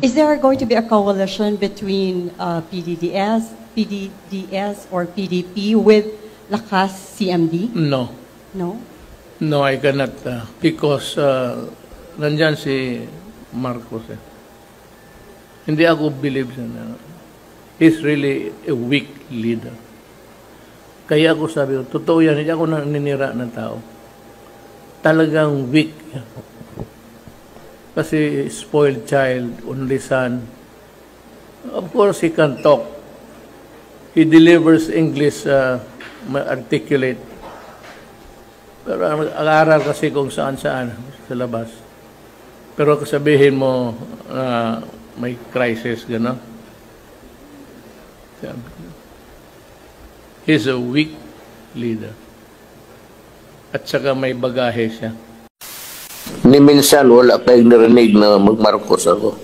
Is there going to be a coalition between PDDS or PDP with Lakas CMD? No. No? No, I cannot because nandyan si Marcos. Hindi ako believe na he's really a weak leader. Kaya ako sabi ko, totoo yan, hindi ako naninira ng tao. Talagang weak. Kasi spoiled child, only son. Of course, he can talk. He delivers English articulate. Pero ang-aral kasi kung saan-saan sa labas. Pero kasabihin mo may crisis, gano'n. He's a weak leader. At saka may bagahe siya. Ni minsan wala kayong narinig na mag-Marcos ako.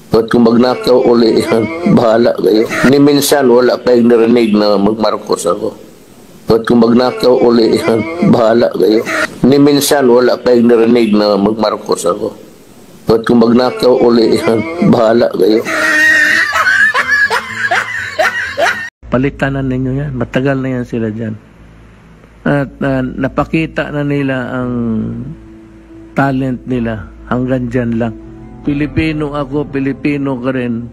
At kung magnakaw uli yan, bahala kayo. Ni minsan wala kayong narinig na mag-Marcos ako. At kung magnakaw uli yan, bahala kayo. Ni minsan wala kayong narinig na mag-Marcos ako. At kung magnakaw uli yan, bahala kayo. Palitan na ninyo yan. Matagal na yan sila dyan. At napakita na nila ang talent nila. Hanggang dyan lang. Pilipino ako, Pilipino ka rin.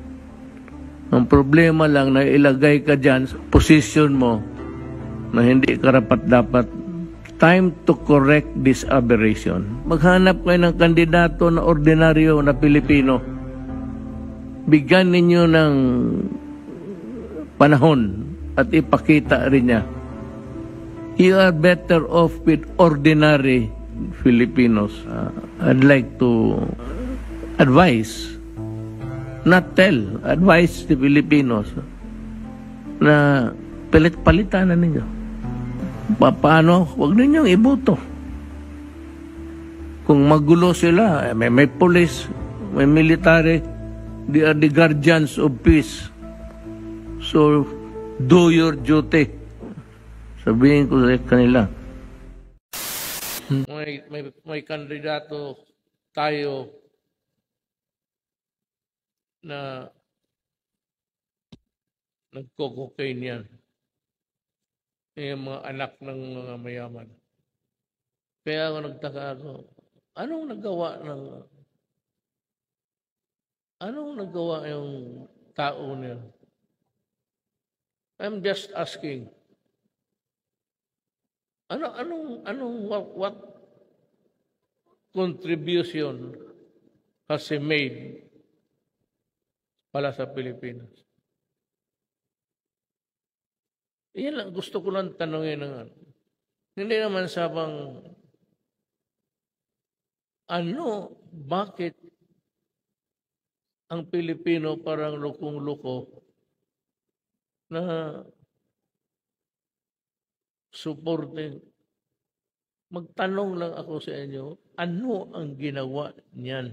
Ang problema lang na ilagay ka dyan sa posisyon mo na hindi karapat-dapat. Time to correct this aberration. Maghanap kayo ng kandidato na ordinaryo na Pilipino. Bigyan ninyo ng panahon at ipakita rin niya. You are better off with ordinary Filipinos. I'd like to advise, not tell, advise the Filipinos na palitan na ninyo. Paano? Huwag ninyong iboto. Kung magulo sila, may police, may military, they are the guardians of peace. So, do your duty. Sabihin ko sa kanila. May kandidato tayo na nagko-cocaine yan. Yung mga anak ng mga mayaman. Kaya ako nagtaka ako, anong nagawa yung tao niya? I'm just asking. What contribution has he made para sa Pilipinas? Iyan lang, gusto ko lang tanongin ng hindi naman sabang bakit ang Pilipino parang lukong-luko na supporting. Magtanong lang ako sa inyo, ano ang ginawa niyan?